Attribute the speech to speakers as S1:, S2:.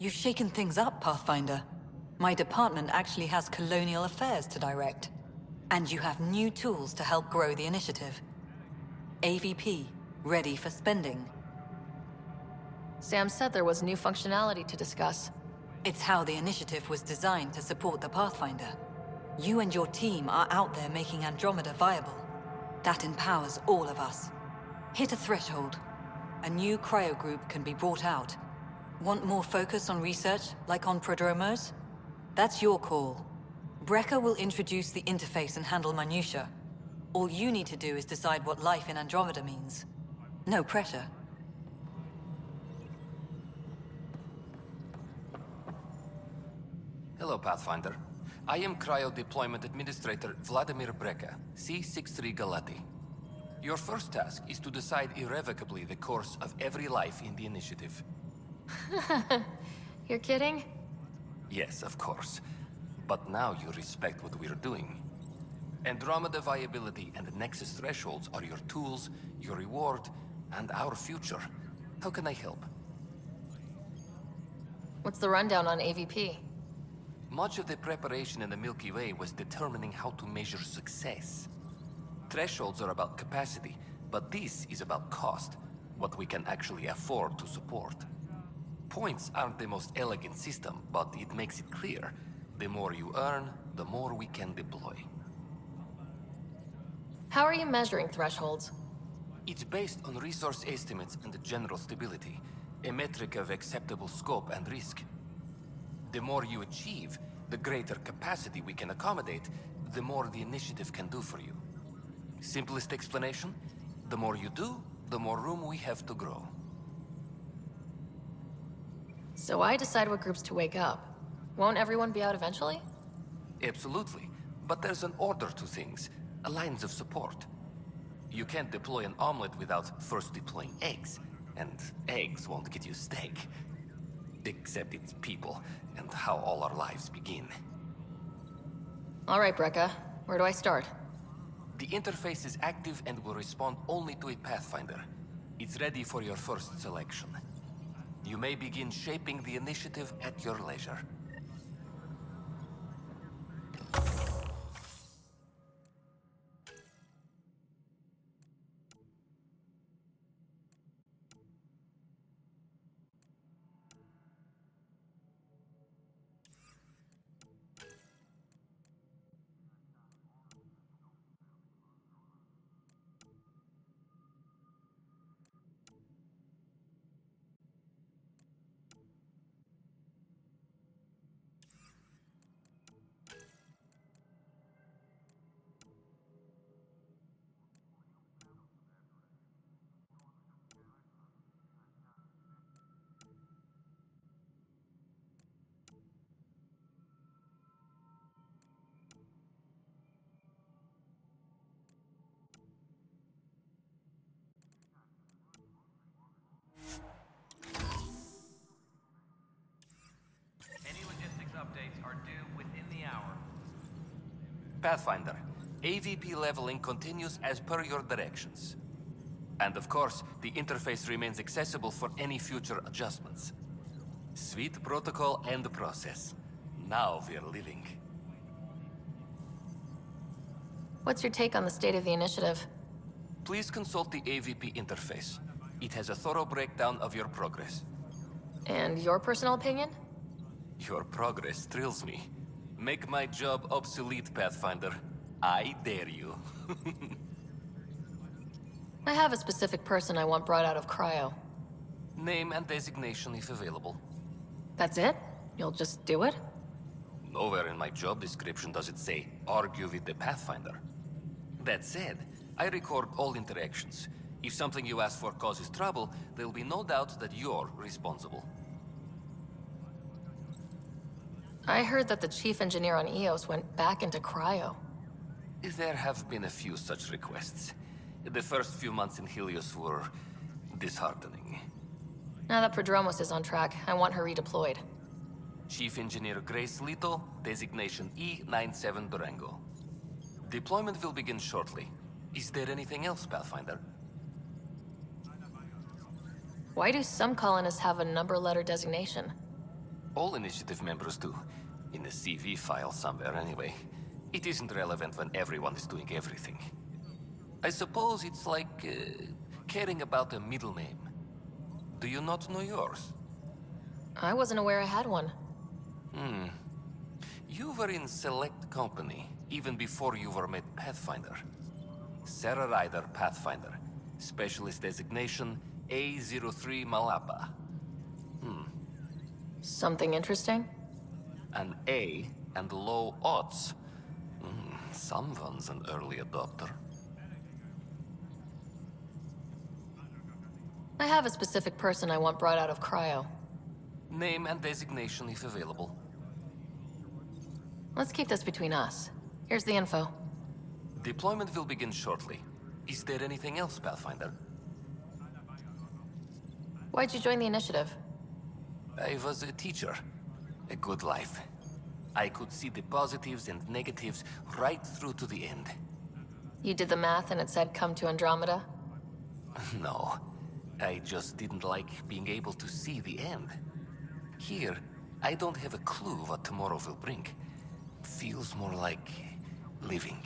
S1: You've shaken things up, Pathfinder. My department actually has colonial affairs to direct. And you have new tools to help grow the initiative. AVP, ready for spending.
S2: Sam said there was new functionality to discuss.
S1: It's how the initiative was designed to support the Pathfinder. You and your team are out there making Andromeda viable. That empowers all of us. Hit a threshold. A new cryo group can be brought out. Want more focus on research, like on prodromos? That's your call. Brecker will introduce the interface and handle minutiae. All you need to do is decide what life in Andromeda means. No pressure.
S3: Hello, Pathfinder. I am Cryo Deployment Administrator Vladimir Brecker, C-63 Galati. Your first task is to decide irrevocably the course of every life in the initiative.
S2: You're kidding?
S3: Yes, of course. But now you respect what we're doing. Andromeda Viability and Nexus thresholds are your tools, your reward, and our future. How can I help?
S2: What's the rundown on AVP?
S3: Much of the preparation in the Milky Way was determining how to measure success. Thresholds are about capacity, but this is about cost, what we can actually afford to support. Points aren't the most elegant system, but it makes it clear. The more you earn, the more we can deploy.
S2: How are you measuring thresholds?
S3: It's based on resource estimates and general stability, a metric of acceptable scope and risk. The more you achieve, the greater capacity we can accommodate, the more the initiative can do for you. Simplest explanation, the more you do, the more room we have to grow.
S2: So I decide what groups to wake up. Won't everyone be out eventually?
S3: Absolutely, but there's an order to things, a lines of support. You can't deploy an omelet without first deploying eggs, and eggs won't get you steak. Except it's people, and how all our lives begin.
S2: All right, Brecca. Where do I start?
S3: The interface is active and will respond only to a Pathfinder. It's ready for your first selection. You may begin shaping the initiative at your leisure.
S4: Updates are due within the hour.
S3: Pathfinder, AVP leveling continues as per your directions. And of course, the interface remains accessible for any future adjustments. Sweet protocol and process. Now we're living.
S2: What's your take on the state of the initiative?
S3: Please consult the AVP interface. It has a thorough breakdown of your progress.
S2: And your personal opinion?
S3: Your progress thrills me. Make my job obsolete, Pathfinder. I dare you.
S2: I have a specific person I want brought out of cryo.
S3: Name and designation if available.
S2: That's it? You'll just do it?
S3: Nowhere in my job description does it say, argue with the Pathfinder. That said, I record all interactions. If something you ask for causes trouble, there'll be no doubt that you're responsible.
S2: I heard that the chief engineer on EOS went back into cryo.
S3: There have been a few such requests. The first few months in Helios were disheartening.
S2: Now that Prodromos is on track, I want her redeployed.
S3: Chief Engineer Grace Lito, designation E97 Durango. Deployment will begin shortly. Is there anything else, Pathfinder?
S2: Why do some colonists have a number letter designation?
S3: All initiative members do. In a CV file somewhere, anyway. It isn't relevant when everyone is doing everything. I suppose it's like caring about a middle name. Do you not know yours?
S2: I wasn't aware I had one.
S3: You were in select company, even before you were made Pathfinder. Sarah Ryder, Pathfinder. Specialist designation, A03 Malapa.
S2: Something interesting?
S3: An A and low odds. Someone's an early adopter.
S2: I have a specific person I want brought out of cryo.
S3: Name and designation if available.
S2: Let's keep this between us. Here's the info.
S3: Deployment will begin shortly. Is there anything else, Pathfinder?
S2: Why'd you join the initiative?
S3: I was a teacher. A good life. I could see the positives and negatives right through to the end.
S2: You did the math and it said come to Andromeda?
S3: No. I just didn't like being able to see the end. Here, I don't have a clue what tomorrow will bring. Feels more like living.